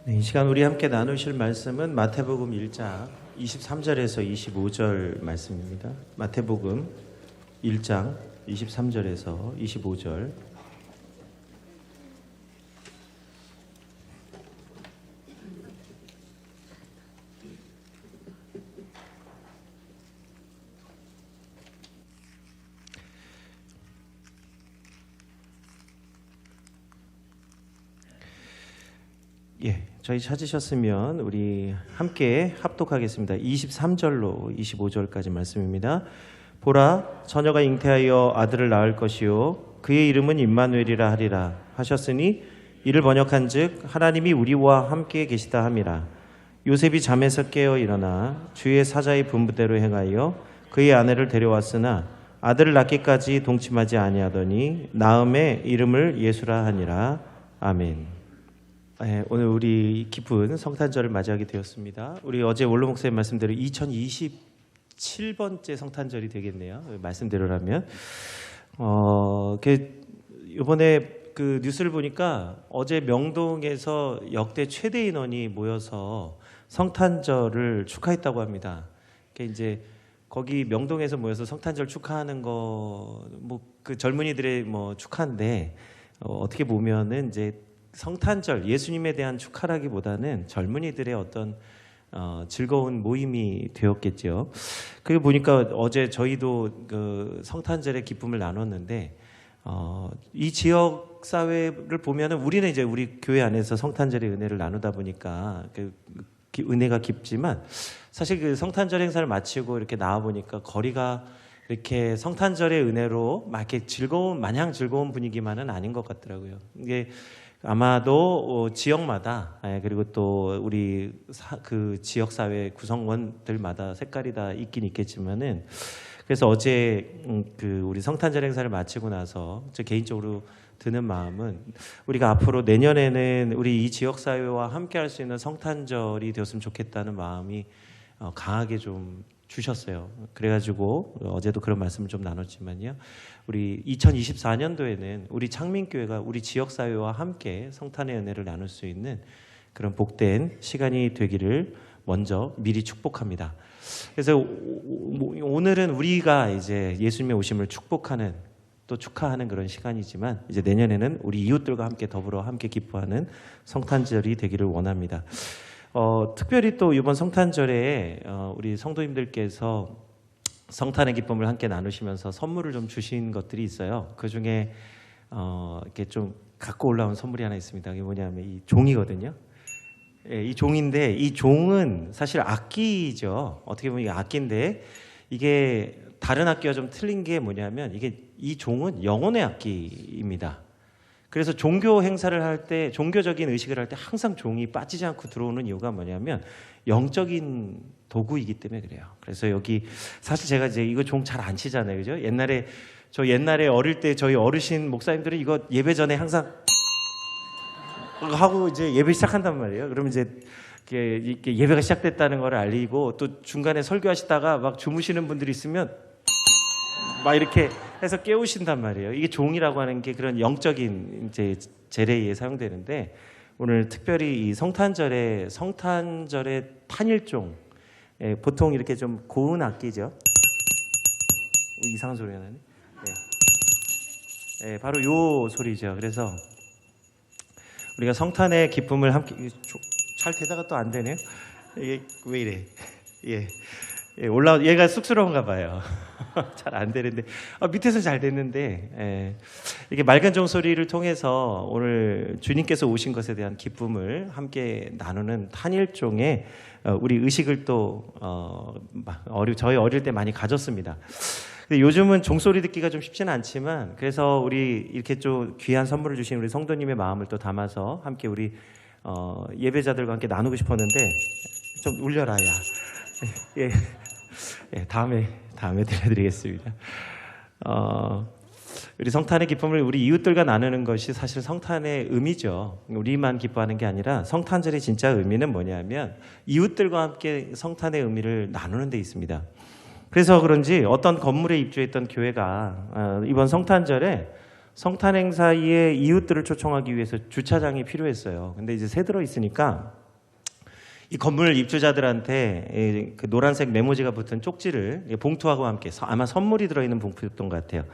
네, 이 시간 우리 함께 나누실 말씀은 마태복음 1장 23절에서 25절 말씀입니다. 마태복음 1장 23절에서 25절. 저희 찾으셨으면 우리 함께 합독하겠습니다. 23절로 25절까지 말씀입니다. 보라, 처녀가 잉태하여 아들을 낳을 것이요 그의 이름은 임마누엘이라 하리라 하셨으니 이를 번역한즉 하나님이 우리와 함께 계시다 함이라. 요셉이 잠에서 깨어 일어나 주의 사자의 분부대로 행하여 그의 아내를 데려왔으나 아들을 낳기까지 동침하지 아니하더니 낳음에 이름을 예수라 하니라. 아멘. 오늘 우리 기쁜 성탄절을 맞이하게 되었습니다. 우리 어제 원로 목사님 말씀대로 2027번째 성탄절이 되겠네요. 말씀대로라면 이번에 그 뉴스를 보니까 어제 명동에서 역대 최대 인원이 모여서 성탄절을 축하했다고 합니다. 이제 거기 명동에서 모여서 성탄절 축하하는 거 뭐 그 젊은이들의 뭐 축하인데 어떻게 보면은 이제 성탄절, 예수님에 대한 축하라기보다는 젊은이들의 어떤 즐거운 모임이 되었겠죠. 그리고 보니까 어제 저희도 그 성탄절의 기쁨을 나눴는데 이 지역 사회를 보면은 우리는 이제 우리 교회 안에서 성탄절의 은혜를 나누다 보니까 그 은혜가 깊지만 사실 그 성탄절 행사를 마치고 이렇게 나와 보니까 거리가 이렇게 성탄절의 은혜로 막 이렇게 마냥 즐거운 분위기만은 아닌 것 같더라고요. 이게 아마도 지역마다 그리고 또 우리 그 지역 사회 구성원들마다 색깔이 다 있긴 있겠지만은 그래서 어제 그 우리 성탄절 행사를 마치고 나서 저 개인적으로 드는 마음은 우리가 앞으로 내년에는 우리 이 지역 사회와 함께 할 수 있는 성탄절이 되었으면 좋겠다는 마음이 강하게 좀 주셨어요. 그래가지고 어제도 그런 말씀을 좀 나눴지만요. 우리 2024년도에는 우리 창민교회가 우리 지역사회와 함께 성탄의 은혜를 나눌 수 있는 그런 복된 시간이 되기를 먼저 미리 축복합니다. 그래서 오늘은 우리가 이제 예수님의 오심을 축복하는 또 축하하는 그런 시간이지만 이제 내년에는 우리 이웃들과 함께 더불어 함께 기뻐하는 성탄절이 되기를 원합니다. 특별히 또 이번 성탄절에 우리 성도님들께서 성탄의 기쁨을 함께 나누시면서 선물을 좀 주신 것들이 있어요. 그 중에 이렇게 좀 갖고 올라온 선물이 하나 있습니다. 이게 뭐냐면 이 종이거든요. 이 종인데 이 종은 사실 악기죠. 어떻게 보면 이게 악기인데 이게 다른 악기와 좀 틀린 게 뭐냐면 이 종은 영혼의 악기입니다. 그래서 종교 행사를 할 때, 종교적인 의식을 할 때 항상 종이 빠지지 않고 들어오는 이유가 뭐냐면 영적인 도구이기 때문에 그래요. 그래서 여기 사실 제가 이제 이거 종 잘 안 치잖아요, 그죠? 옛날에 어릴 때 저희 어르신 목사님들은 이거 예배 전에 항상 하고 이제 예배 시작한단 말이에요. 그러면 이제 이렇게 예배가 시작됐다는 걸 알리고 또 중간에 설교하시다가 막 주무시는 분들이 있으면 막 이렇게 해서 깨우신단 말이에요. 이게 종이라고 하는 게 그런 영적인 이제 제례에 사용되는데 오늘 특별히 이 성탄절의 탄일종, 보통 이렇게 좀 고운 악기죠. 이상한 소리가 나네. 바로 요 소리죠. 그래서 우리가 성탄의 기쁨을 함께 잘 되다가 또 안 되네요. 이게 왜 이래? 얘가 쑥스러운가 봐요. 잘 안 되는데 밑에서 잘 됐는데 이게 맑은 종소리를 통해서 오늘 주님께서 오신 것에 대한 기쁨을 함께 나누는 탄일종의 우리 의식을 또 저희 어릴 때 많이 가졌습니다. 근데 요즘은 종소리 듣기가 좀 쉽지는 않지만 그래서 우리 이렇게 좀 귀한 선물을 주신 우리 성도님의 마음을 또 담아서 함께 우리 예배자들과 함께 나누고 싶었는데 좀 울려라 야. 다음에 들려드리겠습니다. 우리 성탄의 기쁨을 우리 이웃들과 나누는 것이 사실 성탄의 의미죠. 우리만 기뻐하는 게 아니라 성탄절의 진짜 의미는 뭐냐면 이웃들과 함께 성탄의 의미를 나누는 데 있습니다. 그래서 그런지 어떤 건물에 입주했던 교회가 이번 성탄절에 성탄 행사에 이웃들을 초청하기 위해서 주차장이 필요했어요. 근데 이제 새 들어 있으니까 이 건물 입주자들한테 그 노란색 메모지가 붙은 쪽지를 봉투하고 함께, 아마 선물이 들어있는 봉투였던 것 같아요.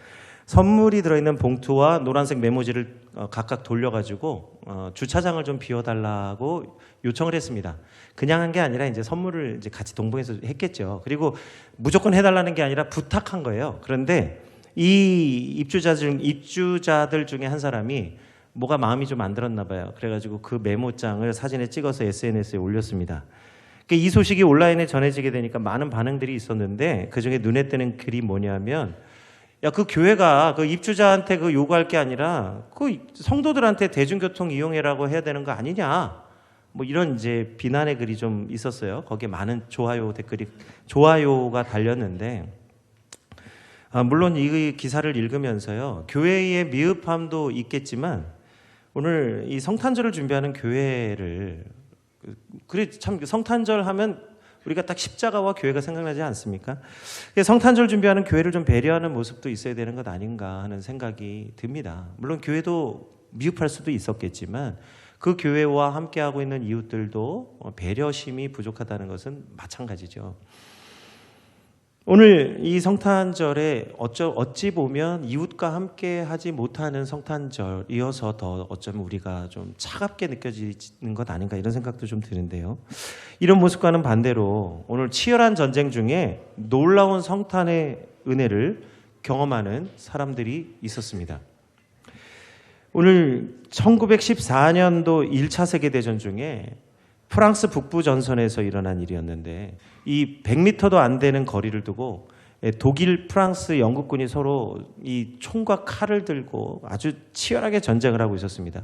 선물이 들어있는 봉투와 노란색 메모지를 각각 돌려가지고 주차장을 좀 비워달라고 요청을 했습니다. 그냥 한 게 아니라 이제 선물을 이제 같이 동봉해서 했겠죠. 그리고 무조건 해달라는 게 아니라 부탁한 거예요. 그런데 이 입주자들 중에 한 사람이 뭐가 마음이 좀 안 들었나 봐요. 그래가지고 그 메모장을 사진에 찍어서 SNS에 올렸습니다. 이 소식이 온라인에 전해지게 되니까 많은 반응들이 있었는데 그중에 눈에 띄는 글이 뭐냐면, 야, 그 교회가 그 입주자한테 그 요구할 게 아니라 그 성도들한테 대중교통 이용해라고 해야 되는 거 아니냐, 뭐 이런 이제 비난의 글이 좀 있었어요. 거기에 많은 좋아요가 달렸는데, 물론 이 기사를 읽으면서요, 교회의 미흡함도 있겠지만 오늘 이 성탄절을 준비하는 교회를, 그래 참 성탄절 하면 우리가 딱 십자가와 교회가 생각나지 않습니까? 성탄절 준비하는 교회를 좀 배려하는 모습도 있어야 되는 것 아닌가 하는 생각이 듭니다. 물론 교회도 미흡할 수도 있었겠지만 그 교회와 함께하고 있는 이웃들도 배려심이 부족하다는 것은 마찬가지죠. 오늘 이 성탄절에 어찌 보면 이웃과 함께 하지 못하는 성탄절이어서 더 어쩌면 우리가 좀 차갑게 느껴지는 것 아닌가, 이런 생각도 좀 드는데요. 이런 모습과는 반대로 오늘 치열한 전쟁 중에 놀라운 성탄의 은혜를 경험하는 사람들이 있었습니다. 오늘 1914년도 1차 세계대전 중에 프랑스 북부 전선에서 일어난 일이었는데, 이 100m도 안 되는 거리를 두고 독일, 프랑스, 영국군이 서로 이 총과 칼을 들고 아주 치열하게 전쟁을 하고 있었습니다.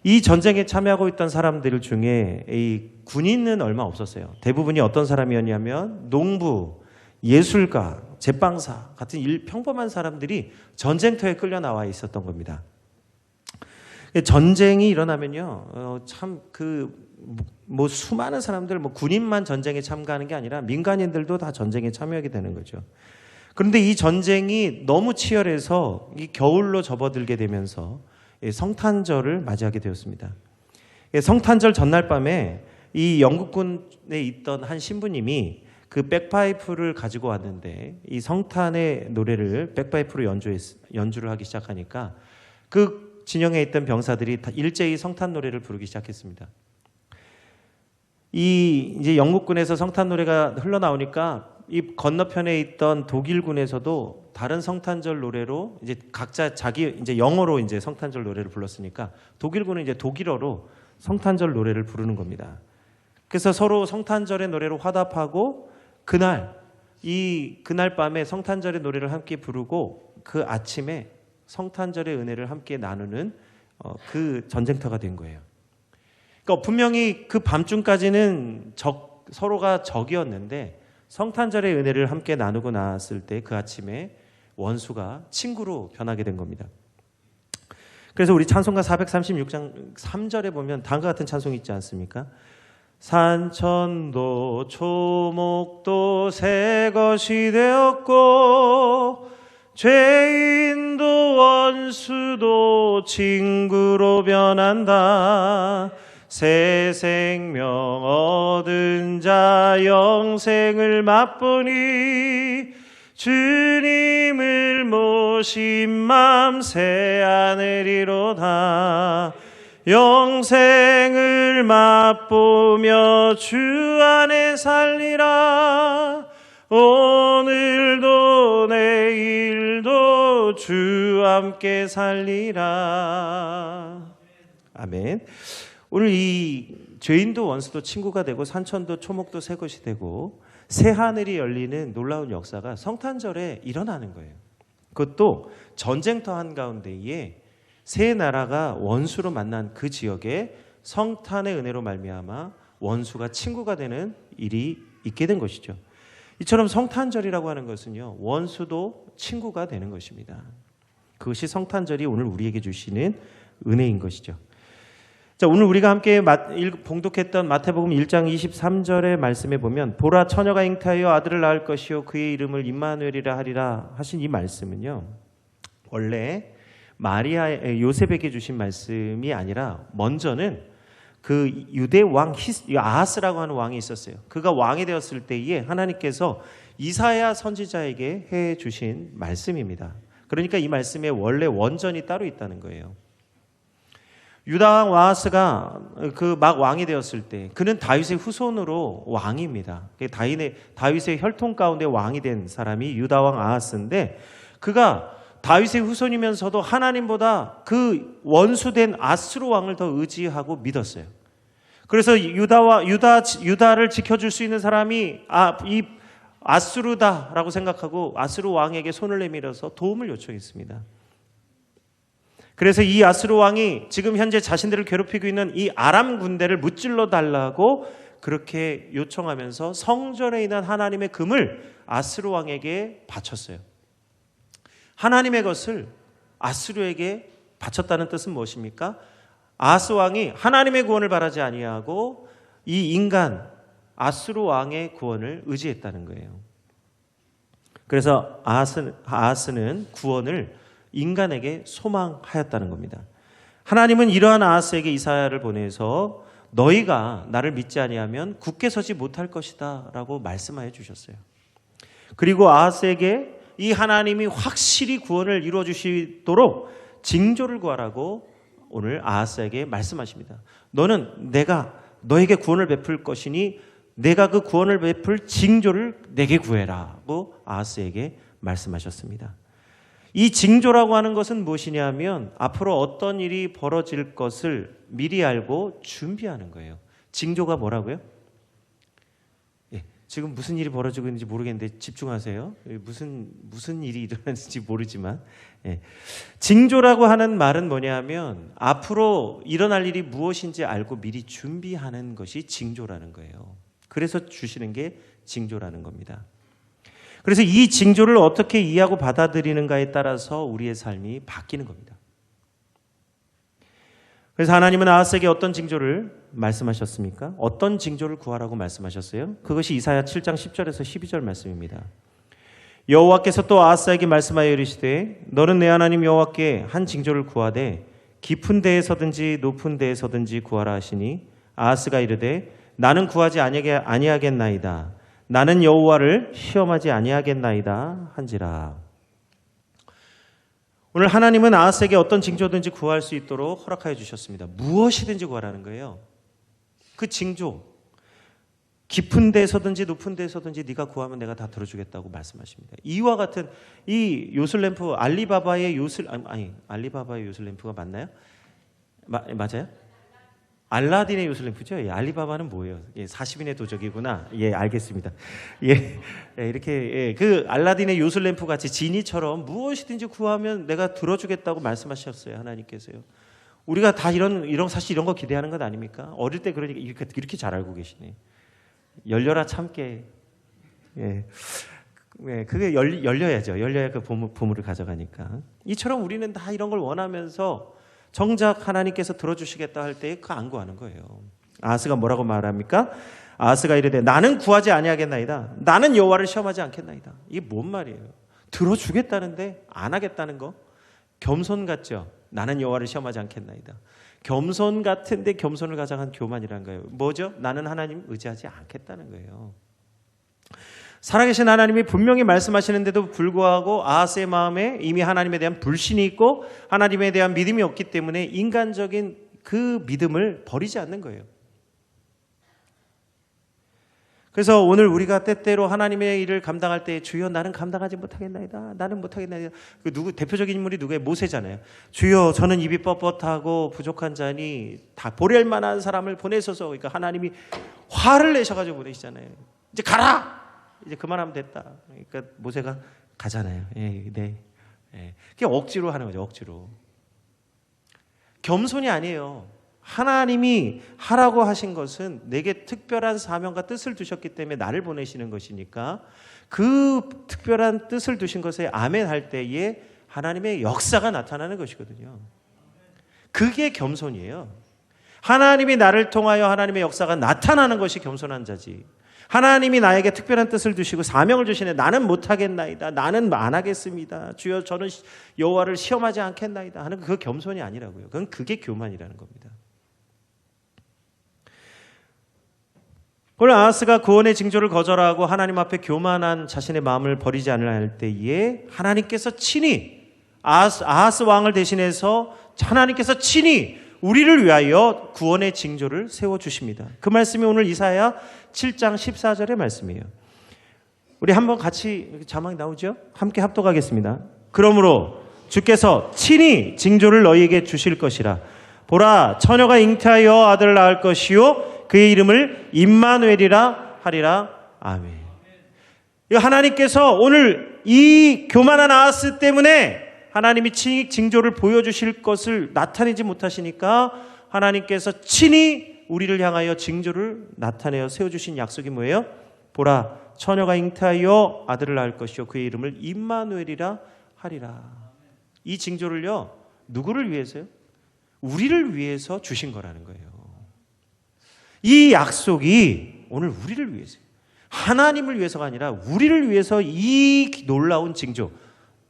이 전쟁에 참여하고 있던 사람들 중에 이 군인은 얼마 없었어요. 대부분이 어떤 사람이었냐면 농부, 예술가, 제빵사 같은 평범한 사람들이 전쟁터에 끌려 나와 있었던 겁니다. 전쟁이 일어나면요, 참 뭐 수많은 사람들, 뭐 군인만 전쟁에 참가하는 게 아니라 민간인들도 다 전쟁에 참여하게 되는 거죠. 그런데 이 전쟁이 너무 치열해서 이 겨울로 접어들게 되면서 성탄절을 맞이하게 되었습니다. 성탄절 전날 밤에 이 영국군에 있던 한 신부님이 그 백파이프를 가지고 왔는데, 이 성탄의 노래를 백파이프로 연주를 하기 시작하니까 그 진영에 있던 병사들이 다 일제히 성탄 노래를 부르기 시작했습니다. 이제 영국군에서 성탄 노래가 흘러나오니까 이 건너편에 있던 독일군에서도 다른 성탄절 노래로 이제 각자 자기 이제 영어로 이제 성탄절 노래를 불렀으니까 독일군은 이제 독일어로 성탄절 노래를 부르는 겁니다. 그래서 서로 성탄절의 노래로 화답하고 그날 밤에 성탄절의 노래를 함께 부르고 그 아침에 성탄절의 은혜를 함께 나누는 그 전쟁터가 된 거예요. 그러니까 분명히 그 밤중까지는 서로가 적이었는데 성탄절의 은혜를 함께 나누고 나왔을 때 그 아침에 원수가 친구로 변하게 된 겁니다. 그래서 우리 찬송가 436장 3절에 보면 다음과 같은 찬송이 있지 않습니까? 산천도 초목도 새 것이 되었고 죄인도 원수도 친구로 변한다. 새 생명 얻은 자 영생을 맛보니 주님을 모신 맘 새 하늘이로다. 영생을 맛보며 주 안에 살리라. 오늘도 내일도 주 함께 살리라. 아멘. 오늘 이 죄인도 원수도 친구가 되고 산천도 초목도 새 것이 되고 새 하늘이 열리는 놀라운 역사가 성탄절에 일어나는 거예요. 그것도 전쟁터 한가운데에 새 나라가 원수로 만난 그 지역에 성탄의 은혜로 말미암아 원수가 친구가 되는 일이 있게 된 것이죠. 이처럼 성탄절이라고 하는 것은요, 원수도 친구가 되는 것입니다. 그것이 성탄절이 오늘 우리에게 주시는 은혜인 것이죠. 자, 오늘 우리가 함께 봉독했던 마태복음 1장 23절의 말씀에 보면 보라 처녀가 잉태하여 아들을 낳을 것이요 그의 이름을 임마누엘이라 하리라 하신 이 말씀은요, 원래 요셉에게 주신 말씀이 아니라 먼저는 그 유대 왕 아하스라고 하는 왕이 있었어요. 그가 왕이 되었을 때에 하나님께서 이사야 선지자에게 해 주신 말씀입니다. 그러니까 이 말씀에 원래 원전이 따로 있다는 거예요. 유다 왕 아하스가 그 막 왕이 되었을 때 그는 다윗의 후손으로 왕입니다. 다윗의 혈통 가운데 왕이 된 사람이 유다 왕 아하스인데 그가 다윗의 후손이면서도 하나님보다 그 원수된 아스루 왕을 더 의지하고 믿었어요. 그래서 유다를 지켜줄 수 있는 사람이 이 아스루다라고 생각하고 아스루 왕에게 손을 내밀어서 도움을 요청했습니다. 그래서 이 아스루 왕이 지금 현재 자신들을 괴롭히고 있는 이 아람 군대를 무찔러 달라고 그렇게 요청하면서 성전에 있는 하나님의 금을 아스루 왕에게 바쳤어요. 하나님의 것을 아스루에게 바쳤다는 뜻은 무엇입니까? 아하스 왕이 하나님의 구원을 바라지 아니하고 이 인간 아스루 왕의 구원을 의지했다는 거예요. 그래서 아하스는 구원을 인간에게 소망하였다는 겁니다. 하나님은 이러한 아하스에게 이사야를 보내서 너희가 나를 믿지 아니하면 굳게 서지 못할 것이다 라고 말씀하여 주셨어요. 그리고 아하스에게 이 하나님이 확실히 구원을 이루어 주시도록 징조를 구하라고 오늘 아하스에게 말씀하십니다. 너는 내가 너에게 구원을 베풀 것이니 내가 그 구원을 베풀 징조를 내게 구해라고 아하스에게 말씀하셨습니다. 이 징조라고 하는 것은 무엇이냐면 앞으로 어떤 일이 벌어질 것을 미리 알고 준비하는 거예요. 징조가 뭐라고요? 지금 무슨 일이 벌어지고 있는지 모르겠는데 집중하세요. 무슨 일이 일어났는지 모르지만 징조라고 하는 말은 뭐냐면 앞으로 일어날 일이 무엇인지 알고 미리 준비하는 것이 징조라는 거예요. 그래서 주시는 게 징조라는 겁니다. 그래서 이 징조를 어떻게 이해하고 받아들이는가에 따라서 우리의 삶이 바뀌는 겁니다. 그래서 하나님은 아하스에게 어떤 징조를 말씀하셨습니까? 어떤 징조를 구하라고 말씀하셨어요? 그것이 이사야 7장 10절에서 12절 말씀입니다. 여호와께서 또 아하스에게 말씀하여 이르시되 너는 내 하나님 여호와께 한 징조를 구하되 깊은 데에서든지 높은 데에서든지 구하라 하시니 아하스가 이르되 나는 구하지 아니하겠나이다. 나는 여호와를 시험하지 아니하겠나이다 한지라. 오늘 하나님은 아하스에게 어떤 징조든지 구할 수 있도록 허락하여 주셨습니다. 무엇이든지 구하라는 거예요. 그 징조, 깊은 데서든지 높은 데서든지 네가 구하면 내가 다 들어주겠다고 말씀하십니다. 이와 같은 이 요술램프 알리바바의 요술램프가 맞나요? 맞아요? 알라딘의 요술램프죠. 알리바바는 뭐예요? 40인의 도적이구나. 알겠습니다. 이렇게 그 알라딘의 요술램프 같이 지니처럼 무엇이든지 구하면 내가 들어주겠다고 말씀하셨어요. 하나님께서요. 우리가 다 사실 이런 거 기대하는 것 아닙니까? 어릴 때 그러니까 이렇게 잘 알고 계시네. 열려라 참깨. 그게 열려야죠. 열려야 그 보물을 가져가니까. 이처럼 우리는 다 이런 걸 원하면서 정작 하나님께서 들어주시겠다 할 때 그 안 구하는 거예요. 아하스가 뭐라고 말합니까? 아하스가 이르되 나는 구하지 아니하겠나이다. 나는 여호와를 시험하지 않겠나이다. 이게 뭔 말이에요? 들어주겠다는데 안 하겠다는 거? 겸손 같죠? 나는 여호와를 시험하지 않겠나이다. 겸손 같은데 겸손을 가장한 교만이라는 거예요. 뭐죠? 나는 하나님 의지하지 않겠다는 거예요. 살아계신 하나님이 분명히 말씀하시는데도 불구하고 아하스의 마음에 이미 하나님에 대한 불신이 있고 하나님에 대한 믿음이 없기 때문에 인간적인 그 믿음을 버리지 않는 거예요. 그래서 오늘 우리가 때때로 하나님의 일을 감당할 때 주여 나는 감당하지 못하겠나이다. 나는 못하겠나이다. 대표적인 인물이 누구예요? 모세잖아요. 주여 저는 입이 뻣뻣하고 부족한 자니 다 보낼 만한 사람을 보내소서. 그러니까 하나님이 화를 내셔가지고 보내시잖아요. 이제 가라. 이제 그만하면 됐다. 그러니까 모세가 가잖아요. 그게 억지로 하는 거죠. 억지로. 겸손이 아니에요. 하나님이 하라고 하신 것은 내게 특별한 사명과 뜻을 두셨기 때문에 나를 보내시는 것이니까 그 특별한 뜻을 두신 것에 아멘 할 때에 하나님의 역사가 나타나는 것이거든요. 그게 겸손이에요. 하나님이 나를 통하여 하나님의 역사가 나타나는 것이 겸손한 자지. 하나님이 나에게 특별한 뜻을 두시고 사명을 주시네. 나는 못하겠나이다. 나는 안 하겠습니다. 주여 저는 여호와를 시험하지 않겠나이다 하는 그 겸손이 아니라고요. 그게 교만이라는 겁니다. 오늘 아하스가 구원의 징조를 거절하고 하나님 앞에 교만한 자신의 마음을 버리지 않으려 할 때에 하나님께서 친히 아하스 왕을 대신해서 하나님께서 친히 우리를 위하여 구원의 징조를 세워주십니다. 그 말씀이 오늘 이사야 7장 14절의 말씀이에요. 우리 한번 같이 자막이 나오죠? 함께 합독하겠습니다. 그러므로 주께서 친히 징조를 너희에게 주실 것이라. 보라, 처녀가 잉태하여 아들을 낳을 것이요 그의 이름을 임마누엘이라 하리라. 아멘. 하나님께서 오늘 이 교만한 아하스 때문에 하나님이 친히 징조를 보여주실 것을 나타내지 못하시니까 하나님께서 친히 우리를 향하여 징조를 나타내어 세워주신 약속이 뭐예요? 보라, 처녀가 잉태하여 아들을 낳을 것이요 그의 이름을 임마누엘이라 하리라. 이 징조를요, 누구를 위해서요? 우리를 위해서 주신 거라는 거예요. 이 약속이 오늘 우리를 위해서요. 하나님을 위해서가 아니라 우리를 위해서 이 놀라운 징조,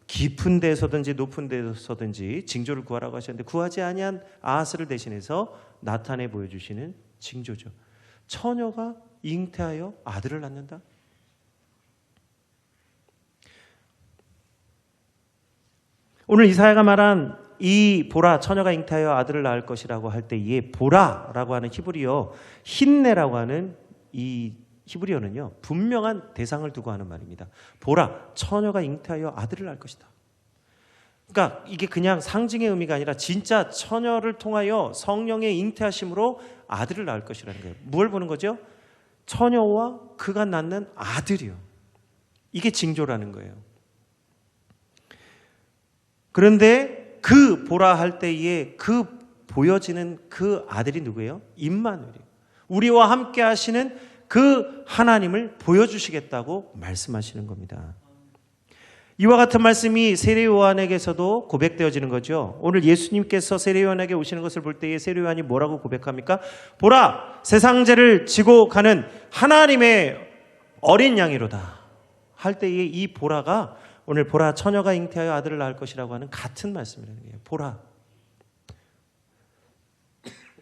깊은 데서든지 높은 데서든지 징조를 구하라고 하셨는데 구하지 아니한 아하스를 대신해서 나타내 보여주시는 징조죠. 처녀가 잉태하여 아들을 낳는다. 오늘 이사야가 말한 이 보라, 처녀가 잉태하여 아들을 낳을 것이라고 할 때 이 보라라고 하는 히브리어 힌네라고 하는 이 히브리어는요, 분명한 대상을 두고 하는 말입니다. 보라, 처녀가 잉태하여 아들을 낳을 것이다. 그러니까 이게 그냥 상징의 의미가 아니라 진짜 처녀를 통하여 성령의 잉태하심으로 아들을 낳을 것이라는 거예요. 뭘 보는 거죠? 처녀와 그가 낳는 아들이요. 이게 징조라는 거예요. 그런데 그 보라 할 때에 그 보여지는 그 아들이 누구예요? 임마누엘이에요. 우리와 함께 하시는 그 하나님을 보여주시겠다고 말씀하시는 겁니다. 이와 같은 말씀이 세례요한에게서도 고백되어지는 거죠. 오늘 예수님께서 세례요한에게 오시는 것을 볼 때에 세례요한이 뭐라고 고백합니까? 보라, 세상 죄를 지고 가는 하나님의 어린 양이로다 할 때에 이 보라가 오늘 보라, 처녀가 잉태하여 아들을 낳을 것이라고 하는 같은 말씀이라는 거예요. 보라.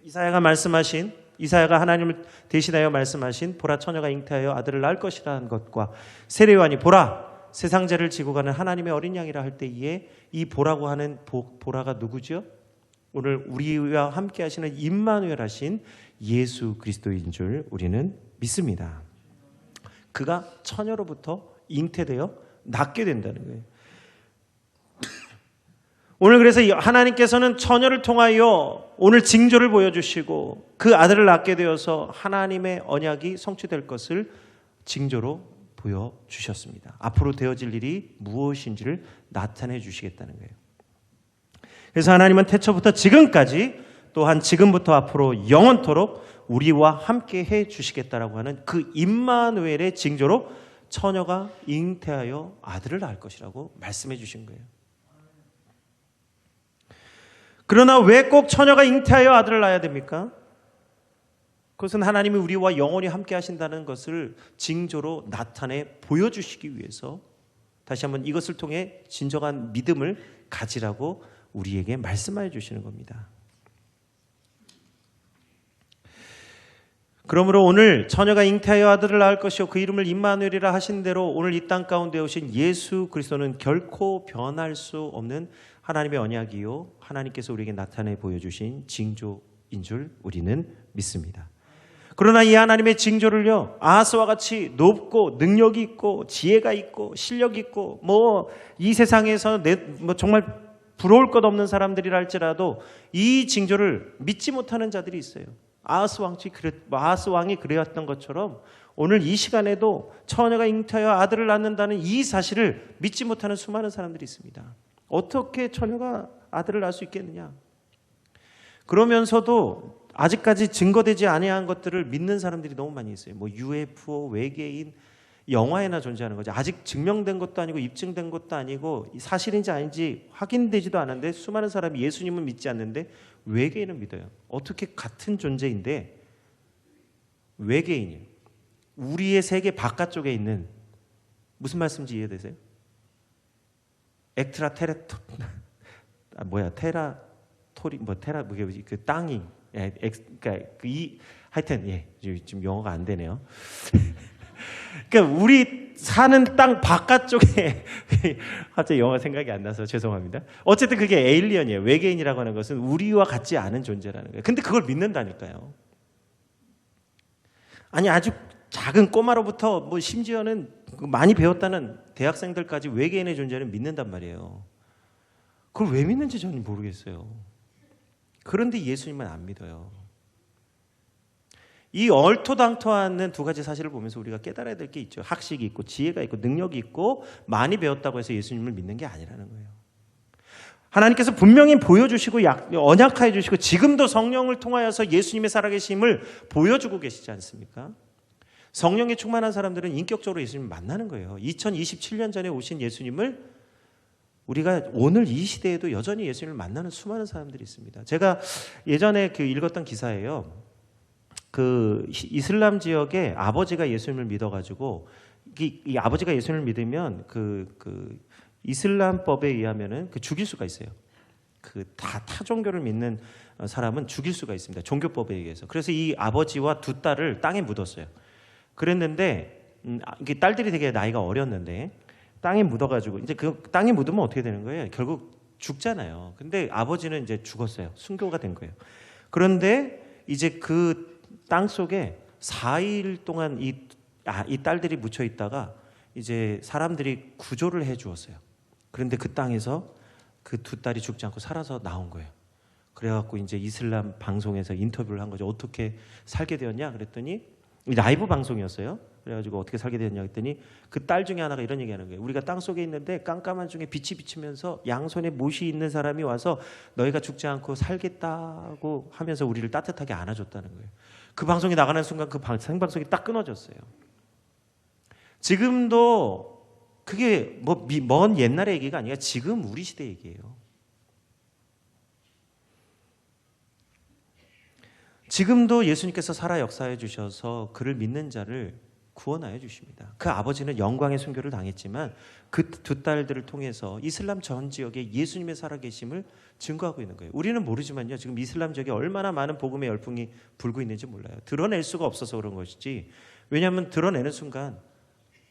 이사야가 하나님을 대신하여 말씀하신 보라, 처녀가 잉태하여 아들을 낳을 것이라는 것과 세례요한이 보라, 세상 죄를 지고 가는 하나님의 어린 양이라 할 때에 이 보라고 하는 보라가 누구죠? 오늘 우리와 함께 하시는 임마누엘 하신 예수 그리스도인 줄 우리는 믿습니다. 그가 처녀로부터 잉태되어 낳게 된다는 거예요. 오늘 그래서 하나님께서는 처녀를 통하여 오늘 징조를 보여주시고 그 아들을 낳게 되어서 하나님의 언약이 성취될 것을 징조로 보여주셨습니다. 앞으로 되어질 일이 무엇인지를 나타내 주시겠다는 거예요. 그래서 하나님은 태초부터 지금까지 또한 지금부터 앞으로 영원토록 우리와 함께 해 주시겠다라고 하는 그 임마누엘의 징조로 처녀가 잉태하여 아들을 낳을 것이라고 말씀해 주신 거예요. 그러나 왜 꼭 처녀가 잉태하여 아들을 낳아야 됩니까? 그것은 하나님이 우리와 영원히 함께 하신다는 것을 징조로 나타내 보여주시기 위해서 다시 한번 이것을 통해 진정한 믿음을 가지라고 우리에게 말씀해 주시는 겁니다. 그러므로 오늘 처녀가 잉태하여 아들을 낳을 것이요 그 이름을 임마누엘이라 하신 대로 오늘 이 땅 가운데 오신 예수 그리스도는 결코 변할 수 없는 하나님의 언약이요 하나님께서 우리에게 나타내 보여주신 징조인 줄 우리는 믿습니다. 그러나 이 하나님의 징조를요 아하스와 같이 높고 능력이 있고 지혜가 있고 실력이 있고 이 세상에서 정말 부러울 것 없는 사람들이라 할지라도 이 징조를 믿지 못하는 자들이 있어요. 아하스 왕이 그래왔던 것처럼 오늘 이 시간에도 처녀가 잉태하여 아들을 낳는다는 이 사실을 믿지 못하는 수많은 사람들이 있습니다. 어떻게 처녀가 아들을 낳을 수 있겠느냐? 그러면서도 아직까지 증거되지 아니한 것들을 믿는 사람들이 너무 많이 있어요. UFO, 외계인, 영화에나 존재하는 거죠. 아직 증명된 것도 아니고 입증된 것도 아니고 사실인지 아닌지 확인되지도 않은데 수많은 사람이 예수님은 믿지 않는데 외계인은 믿어요. 어떻게 같은 존재인데 외계인이에요. 우리의 세계 바깥쪽에 있는, 무슨 말씀인지 이해되세요? 엑트라 테레토 테라토리 그 땅이 그러니까 하여튼 지금 영어가 안 되네요. 그러니까 우리 사는 땅 바깥쪽에 갑자기 영어 생각이 안 나서 죄송합니다. 어쨌든 그게 에일리언이에요. 외계인이라고 하는 것은 우리와 같지 않은 존재라는 거예요. 근데 그걸 믿는다니까요. 아니 아주 작은 꼬마로부터 뭐 심지어는 많이 배웠다는 대학생들까지 외계인의 존재를 믿는단 말이에요. 그걸 왜 믿는지 저는 모르겠어요. 그런데 예수님은 안 믿어요. 이 얼토당토하는 두 가지 사실을 보면서 우리가 깨달아야 될 게 있죠. 학식이 있고 지혜가 있고 능력이 있고 많이 배웠다고 해서 예수님을 믿는 게 아니라는 거예요. 하나님께서 분명히 보여주시고 언약하여 주시고 지금도 성령을 통하여서 예수님의 살아계심을 보여주고 계시지 않습니까? 성령에 충만한 사람들은 인격적으로 예수님을 만나는 거예요. 2027년 전에 오신 예수님을 우리가 오늘 이 시대에도 여전히 예수님을 만나는 수많은 사람들이 있습니다. 제가 예전에 읽었던 기사예요. 이슬람 지역에 아버지가 예수님을 믿어가지고 이 아버지가 예수님을 믿으면 이슬람법에 의하면은 죽일 수가 있어요. 타 종교를 믿는 사람은 죽일 수가 있습니다. 종교법에 의해서. 그래서 이 아버지와 두 딸을 땅에 묻었어요. 그랬는데 이게 딸들이 되게 나이가 어렸는데 땅에 묻어가지고 이제 그 땅에 묻으면 어떻게 되는 거예요? 결국 죽잖아요. 근데 아버지는 이제 죽었어요. 순교가 된 거예요. 그런데 이제 그 땅 속에 4일 동안 이 딸들이 묻혀 있다가 이제 사람들이 구조를 해 주었어요. 그런데 그 땅에서 그 두 딸이 죽지 않고 살아서 나온 거예요. 그래갖고 이제 이슬람 방송에서 인터뷰를 한 거죠. 어떻게 살게 되었냐? 그랬더니 라이브 방송이었어요. 그래가지고 어떻게 살게 되었냐 했더니 그 딸 중에 하나가 이런 얘기하는 거예요. 우리가 땅 속에 있는데 깜깜한 중에 빛이 비치면서 양손에 못이 있는 사람이 와서 너희가 죽지 않고 살겠다고 하면서 우리를 따뜻하게 안아줬다는 거예요. 그 방송이 나가는 순간 그 생방송이 딱 끊어졌어요. 지금도 그게 먼 옛날의 얘기가 아니라 지금 우리 시대 얘기예요. 지금도 예수님께서 살아 역사해 주셔서 그를 믿는 자를 구원하여 주십니다. 그 아버지는 영광의 순교를 당했지만 그 두 딸들을 통해서 이슬람 전 지역에 예수님의 살아계심을 증거하고 있는 거예요. 우리는 모르지만요. 지금 이슬람 지역에 얼마나 많은 복음의 열풍이 불고 있는지 몰라요. 드러낼 수가 없어서 그런 것이지. 왜냐하면 드러내는 순간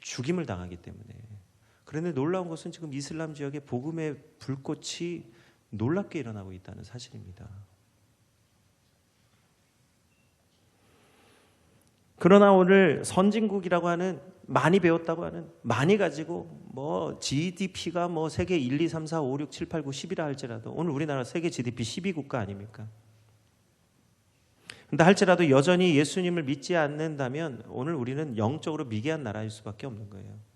죽임을 당하기 때문에. 그런데 놀라운 것은 지금 이슬람 지역에 복음의 불꽃이 놀랍게 일어나고 있다는 사실입니다. 그러나 오늘 선진국이라고 하는 많이 배웠다고 하는 많이 가지고 GDP가 세계 1, 2, 3, 4, 5, 6, 7, 8, 9, 10이라 할지라도 오늘 우리나라 세계 GDP 12국가 아닙니까? 근데 할지라도 여전히 예수님을 믿지 않는다면 오늘 우리는 영적으로 미개한 나라일 수밖에 없는 거예요.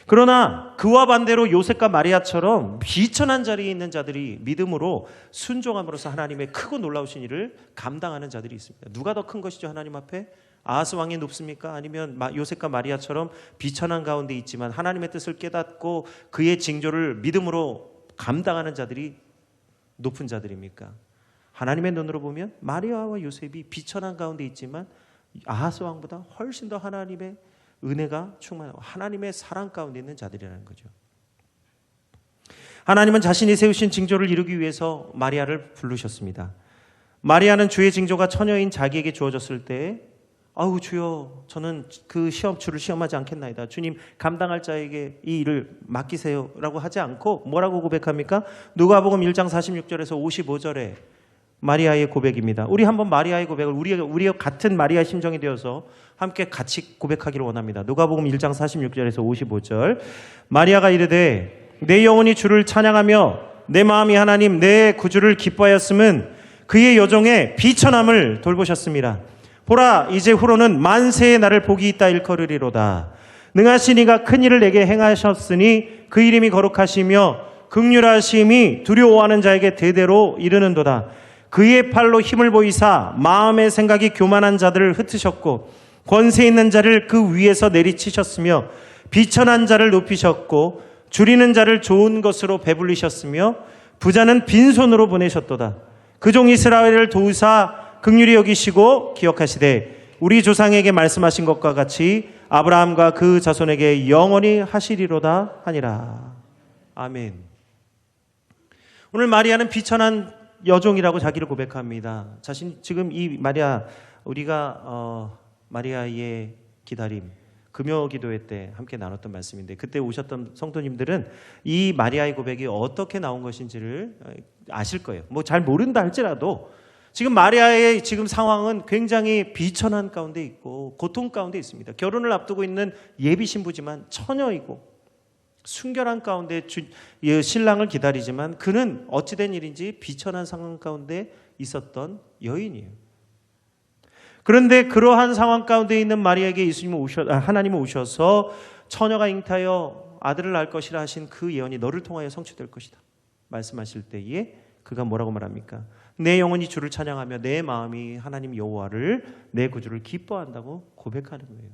그러나 그와 반대로 요셉과 마리아처럼 비천한 자리에 있는 자들이 믿음으로 순종함으로써 하나님의 크고 놀라우신 일을 감당하는 자들이 있습니다. 누가 더 큰 것이죠? 하나님 앞에? 아하스 왕이 높습니까? 아니면 요셉과 마리아처럼 비천한 가운데 있지만 하나님의 뜻을 깨닫고 그의 징조를 믿음으로 감당하는 자들이 높은 자들입니까? 하나님의 눈으로 보면 마리아와 요셉이 비천한 가운데 있지만 아하스 왕보다 훨씬 더 하나님의 은혜가 충만하고 하나님의 사랑 가운데 있는 자들이라는 거죠. 하나님은 자신이 세우신 징조를 이루기 위해서 마리아를 부르셨습니다. 마리아는 주의 징조가 처녀인 자기에게 주어졌을 때 아우 주여 저는 그 주를 시험하지 않겠나이다. 주님 감당할 자에게 이 일을 맡기세요 라고 하지 않고 뭐라고 고백합니까? 누가복음 1장 46절에서 55절에 마리아의 고백입니다. 우리 한번 마리아의 고백을 우리와 같은 마리아의 심정이 되어서 함께 같이 고백하기를 원합니다. 누가복음 1장 46절에서 55절 마리아가 이르되 내 영혼이 주를 찬양하며 내 마음이 하나님 내 구주를 기뻐하였음은 그의 여종의 비천함을 돌보셨습니다. 보라 이제 후로는 만세의 나를 복이 있다 일컬으리로다. 능하신 이가 큰 일을 내게 행하셨으니 그 이름이 거룩하시며 긍휼하심이 두려워하는 자에게 대대로 이르는도다. 그의 팔로 힘을 보이사 마음의 생각이 교만한 자들을 흩으셨고 권세 있는 자를 그 위에서 내리치셨으며 비천한 자를 높이셨고 줄이는 자를 좋은 것으로 배불리셨으며 부자는 빈손으로 보내셨도다. 그 종 이스라엘을 도우사 긍휼히 여기시고 기억하시되 우리 조상에게 말씀하신 것과 같이 아브라함과 그 자손에게 영원히 하시리로다 하니라. 아멘. 오늘 마리아는 비천한 여종이라고 자기를 고백합니다. 지금 이 마리아, 우리가 마리아의 기다림 금요 기도회 때 함께 나눴던 말씀인데, 그때 오셨던 성도님들은 이 마리아의 고백이 어떻게 나온 것인지를 아실 거예요. 뭐 잘 모른다 할지라도 지금 마리아의 지금 상황은 굉장히 비천한 가운데 있고 고통 가운데 있습니다. 결혼을 앞두고 있는 예비 신부지만 처녀이고 순결한 가운데 신랑을 기다리지만 그는 어찌된 일인지 비천한 상황 가운데 있었던 여인이에요. 그런데 그러한 상황 가운데 있는 마리아에게 하나님은 오셔서 처녀가 잉태하여 아들을 낳을 것이라 하신 그 예언이 너를 통하여 성취될 것이다 말씀하실 때에 그가 뭐라고 말합니까? 내 영혼이 주를 찬양하며 내 마음이 하나님 여호와를 내 구주를 기뻐한다고 고백하는 거예요.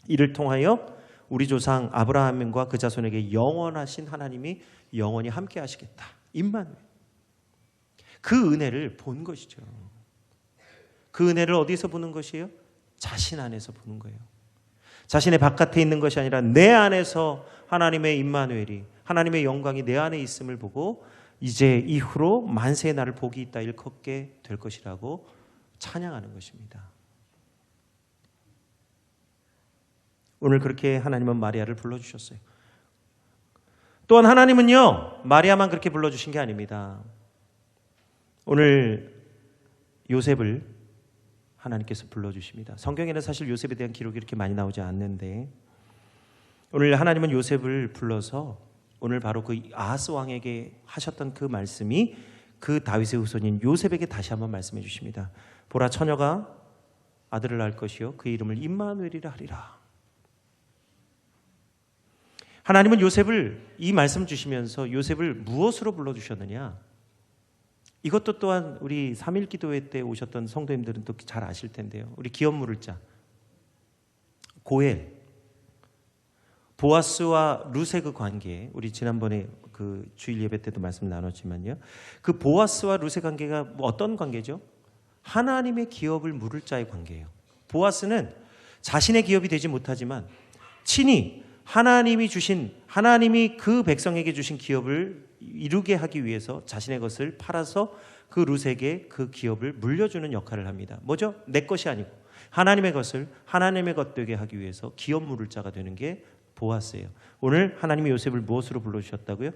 이를 통하여 우리 조상 아브라함과 그 자손에게 영원하신 하나님이 영원히 함께 하시겠다. 임마누엘. 그 은혜를 본 것이죠. 그 은혜를 어디서 보는 것이에요? 자신 안에서 보는 거예요. 자신의 바깥에 있는 것이 아니라 내 안에서 하나님의 임마누엘이, 하나님의 영광이 내 안에 있음을 보고 이제 이후로 만세의 날을 복이 있다 일컫게 될 것이라고 찬양하는 것입니다. 오늘 그렇게 하나님은 마리아를 불러주셨어요. 또한 하나님은요, 마리아만 그렇게 불러주신 게 아닙니다. 오늘 요셉을 하나님께서 불러주십니다. 성경에는 사실 요셉에 대한 기록이 이렇게 많이 나오지 않는데 오늘 하나님은 요셉을 불러서 오늘 바로 그 아하스 왕에게 하셨던 그 말씀이 그 다윗의 후손인 요셉에게 다시 한번 말씀해 주십니다. 보라, 처녀가 아들을 낳을 것이요 그 이름을 임마누엘이라 하리라. 하나님은 요셉을 이 말씀 주시면서 요셉을 무엇으로 불러주셨느냐? 이것도 또한 우리 3.1 기도회 때 오셨던 성도님들은 또 잘 아실 텐데요. 우리 기업 물을 자 고엘, 보아스와 루세 그 관계, 우리 지난번에 그 주일 예배 때도 말씀 나눴지만요. 그 보아스와 루세 관계가 어떤 관계죠? 하나님의 기업을 물을 자의 관계예요. 보아스는 자신의 기업이 되지 못하지만 친히 하나님이 그 백성에게 주신 기업을 이루게 하기 위해서 자신의 것을 팔아서 그 루세에게 그 기업을 물려주는 역할을 합니다. 뭐죠? 내 것이 아니고 하나님의 것을 하나님의 것 되게 하기 위해서 기업 물을 자가 되는 게 보아스예요. 오늘 하나님이 요셉을 무엇으로 불러주셨다고요?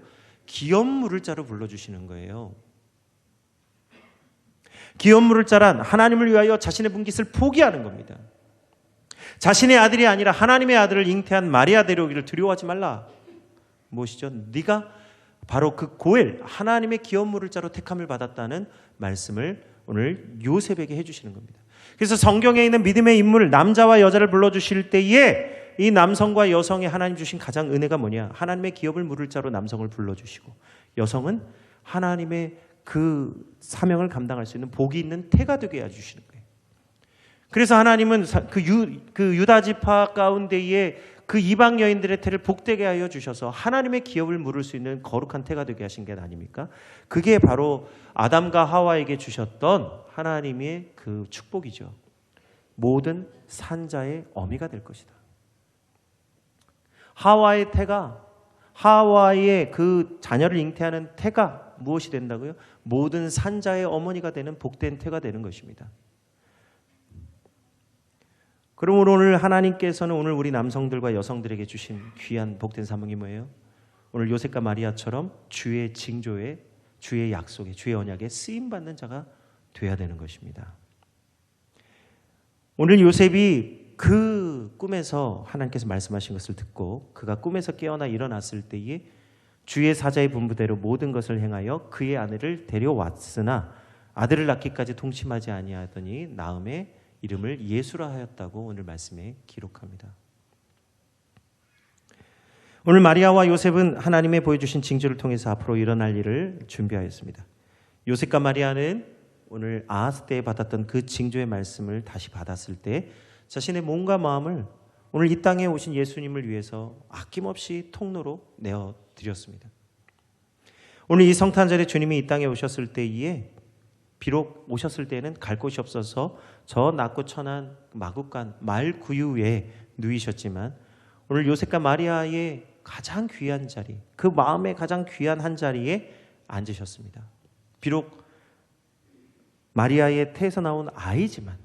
기업 물을 자로 불러주시는 거예요. 기업 물을 자란 하나님을 위하여 자신의 분깃을 포기하는 겁니다. 자신의 아들이 아니라 하나님의 아들을 잉태한 마리아 데려오기를 두려워하지 말라. 무엇이죠? 네가 바로 그 고엘, 하나님의 기업 물을 자로 택함을 받았다는 말씀을 오늘 요셉에게 해주시는 겁니다. 그래서 성경에 있는 믿음의 인물, 남자와 여자를 불러주실 때에 이 남성과 여성의 하나님 주신 가장 은혜가 뭐냐? 하나님의 기업을 물을 자로 남성을 불러주시고 여성은 하나님의 그 사명을 감당할 수 있는 복이 있는 태가 되게 해주시는 거예요. 그래서 하나님은 그 유다 지파 가운데에 그 이방 여인들의 태를 복되게 하여 주셔서 하나님의 기업을 물을 수 있는 거룩한 태가 되게 하신 게 아닙니까? 그게 바로 아담과 하와에게 주셨던 하나님의 그 축복이죠. 모든 산자의 어미가 될 것이다. 하와의 태가, 하와의 그 자녀를 잉태하는 태가 무엇이 된다고요? 모든 산자의 어머니가 되는 복된 태가 되는 것입니다. 그러므로 오늘 하나님께서는 오늘 우리 남성들과 여성들에게 주신 귀한 복된 사명이 뭐예요? 오늘 요셉과 마리아처럼 주의 징조에, 주의 약속에, 주의 언약에 쓰임받는 자가 되어야 되는 것입니다. 오늘 요셉이 그 꿈에서 하나님께서 말씀하신 것을 듣고 그가 꿈에서 깨어나 일어났을 때에 주의 사자의 분부대로 모든 것을 행하여 그의 아내를 데려왔으나 아들을 낳기까지 동침하지 아니하더니 나음의 이름을 예수라 하였다고 오늘 말씀에 기록합니다. 오늘 마리아와 요셉은 하나님의 보여주신 징조를 통해서 앞으로 일어날 일을 준비하였습니다. 요셉과 마리아는 오늘 아하스 때에 받았던 그 징조의 말씀을 다시 받았을 때 자신의 몸과 마음을 오늘 이 땅에 오신 예수님을 위해서 아낌없이 통로로 내어드렸습니다. 오늘 이 성탄절에 주님이 이 땅에 오셨을 때에 비록 오셨을 때는 갈 곳이 없어서 저 낮고 천한 마국간 말구유에 누이셨지만 오늘 요셉과 마리아의 가장 귀한 자리, 그 마음의 가장 귀한 한 자리에 앉으셨습니다. 비록 마리아의 태에서 나온 아이지만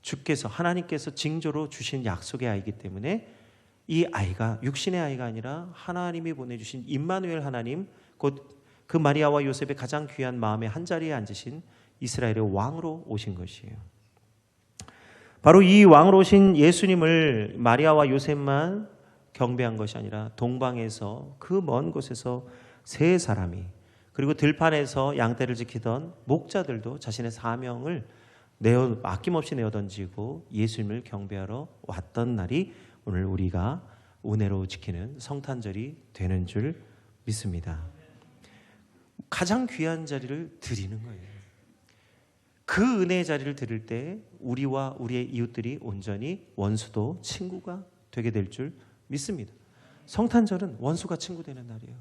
주께서 하나님께서 징조로 주신 약속의 아이이기 때문에 이 아이가 육신의 아이가 아니라 하나님이 보내주신 임마누엘 하나님, 곧 그 마리아와 요셉의 가장 귀한 마음의 한 자리에 앉으신 이스라엘의 왕으로 오신 것이에요. 바로 이 왕으로 오신 예수님을 마리아와 요셉만 경배한 것이 아니라 동방에서 그 먼 곳에서 세 사람이, 그리고 들판에서 양떼를 지키던 목자들도 자신의 사명을 아낌없이 내어던지고 예수님을 경배하러 왔던 날이 오늘 우리가 은혜로 지키는 성탄절이 되는 줄 믿습니다. 가장 귀한 자리를 드리는 거예요. 그 은혜의 자리를 드릴 때 우리와 우리의 이웃들이 온전히 원수도 친구가 되게 될 줄 믿습니다. 성탄절은 원수가 친구 되는 날이에요.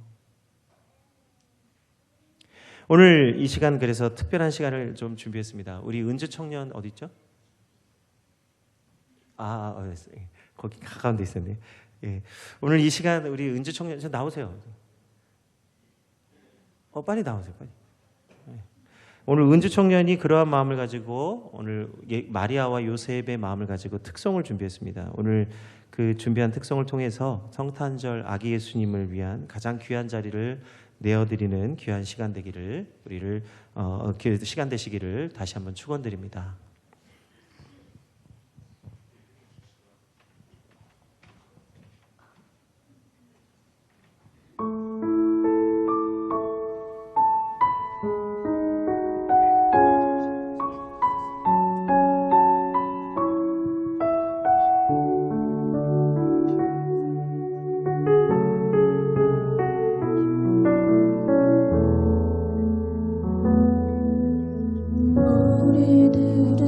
오늘 이 시간 그래서 특별한 시간을 좀 준비했습니다. 우리 은주 청년 어디 있죠? 거기 가까운 데 있었네. 예. 오늘 이 시간 우리 은주 청년 나오세요. 빨리 나오세요. 빨리. 예. 오늘 은주 청년이 그러한 마음을 가지고 오늘 마리아와 요셉의 마음을 가지고 특송을 준비했습니다. 오늘 그 준비한 특송을 통해서 성탄절 아기 예수님을 위한 가장 귀한 자리를 내어드리는 귀한 시간 되기를 시간 되시기를 다시 한번 축원드립니다. 우리들의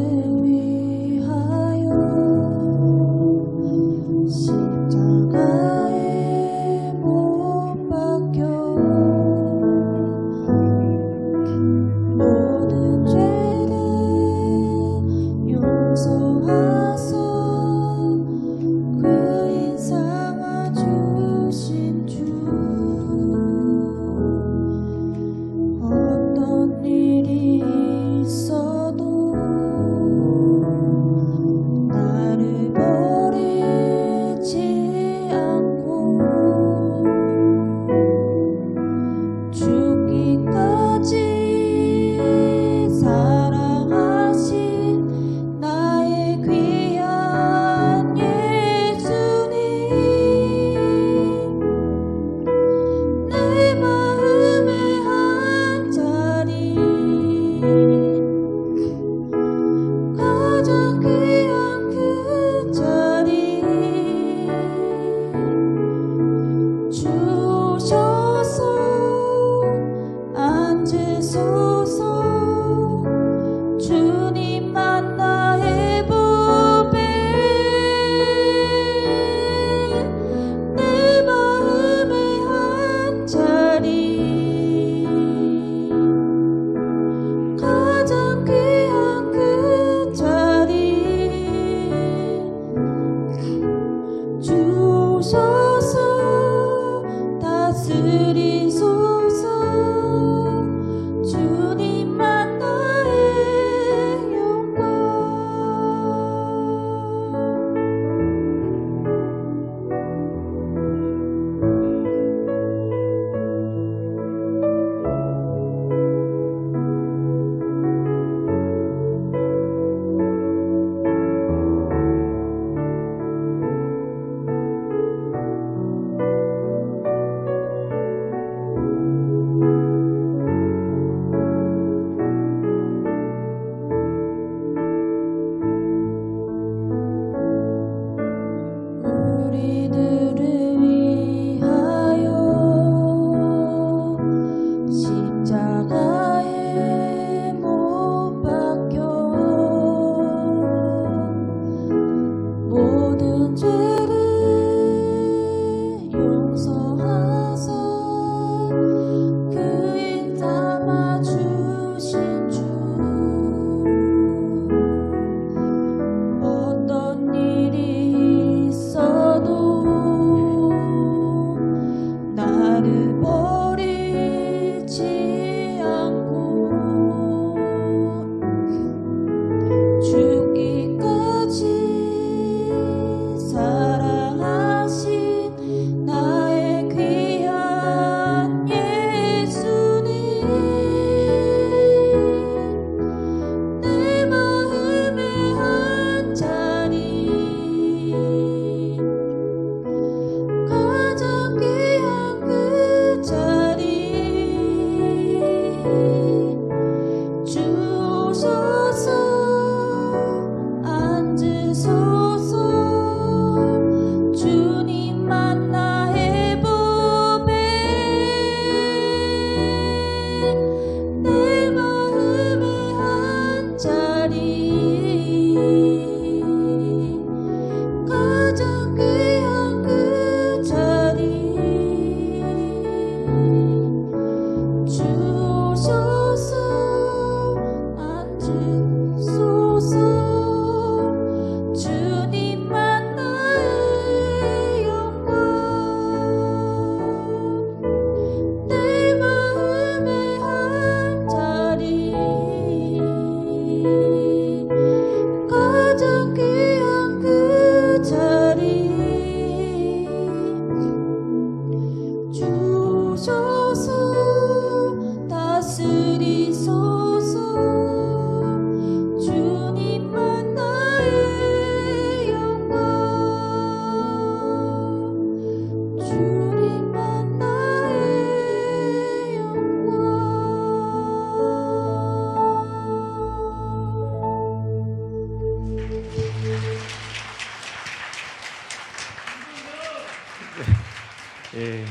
예,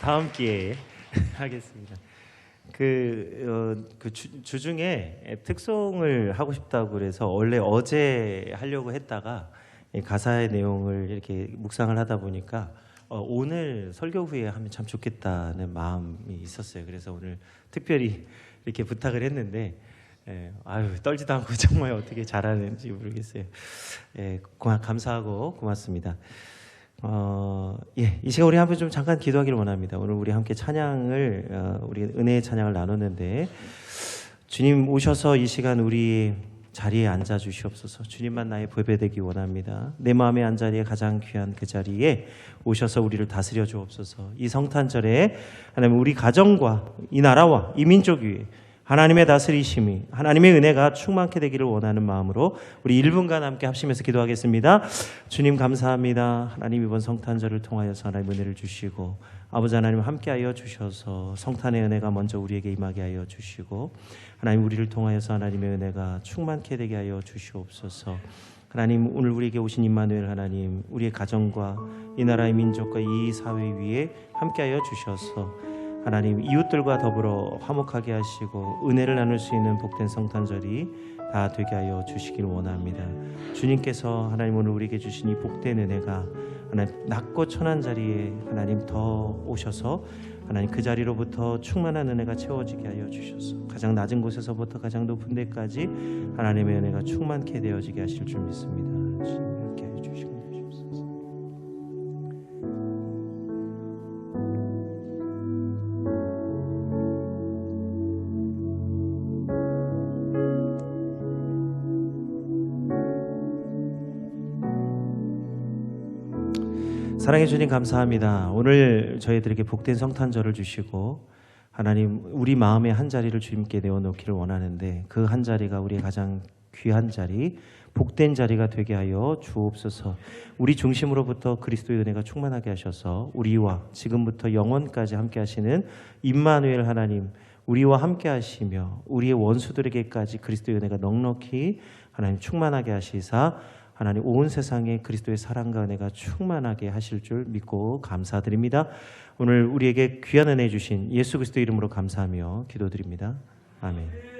다음 기회에 하겠습니다. 주중에 특송을 하고 싶다고 그래서 원래 어제 하려고 했다가 가사의 내용을 이렇게 묵상을 하다 보니까 오늘 설교 후에 하면 참 좋겠다는 마음이 있었어요. 그래서 오늘 특별히 이렇게 부탁을 했는데 떨지도 않고 정말 어떻게 잘하는지 모르겠어요. 감사하고 고맙습니다. 이 시간 우리 한번 좀 잠깐 기도하기를 원합니다. 오늘 우리 함께 찬양을 우리 은혜의 찬양을 나누는데 주님 오셔서 이 시간 우리 자리에 앉아 주시옵소서. 주님만 나의 보배되기 원합니다. 내 마음의 한자리에 가장 귀한 그 자리에 오셔서 우리를 다스려 주옵소서. 이 성탄절에 하나님 우리 가정과 이 나라와 이 민족 위에 하나님의 다스리심이 하나님의 은혜가 충만케 되기를 원하는 마음으로 우리 1분간 함께 합심해서 기도하겠습니다. 주님 감사합니다. 하나님 이번 성탄절을 통하여서 하나님 은혜를 주시고 아버지 하나님 함께하여 주셔서 성탄의 은혜가 먼저 우리에게 임하게 하여 주시고 하나님 우리를 통하여서 하나님의 은혜가 충만케 되게 하여 주시옵소서. 하나님 오늘 우리에게 오신 임마누엘 하나님 우리의 가정과 이 나라의 민족과 이 사회 위에 함께하여 주셔서 하나님 이웃들과 더불어 화목하게 하시고 은혜를 나눌 수 있는 복된 성탄절이 다 되게 하여 주시기를 원합니다. 주님께서 하나님 오늘 우리에게 주신 이 복된 은혜가 하나님 낮고 천한 자리에 하나님 더 오셔서 하나님 그 자리로부터 충만한 은혜가 채워지게 하여 주셔서 가장 낮은 곳에서부터 가장 높은 데까지 하나님의 은혜가 충만케 되어지게 하실 줄 믿습니다. 주님 이렇게 하여 주시고 사랑해 주님 감사합니다. 오늘 저희들에게 복된 성탄절을 주시고 하나님 우리 마음의 한 자리를 주님께 내어놓기를 원하는데 그 한 자리가 우리의 가장 귀한 자리 복된 자리가 되게 하여 주옵소서. 우리 중심으로부터 그리스도의 은혜가 충만하게 하셔서 우리와 지금부터 영원까지 함께 하시는 임마누엘 하나님 우리와 함께 하시며 우리의 원수들에게까지 그리스도의 은혜가 넉넉히 하나님 충만하게 하시사 하나님 온 세상에 그리스도의 사랑과 은혜가 충만하게 하실 줄 믿고 감사드립니다. 오늘 우리에게 귀한 은혜 주신 예수 그리스도 이름으로 감사하며 기도드립니다. 아멘.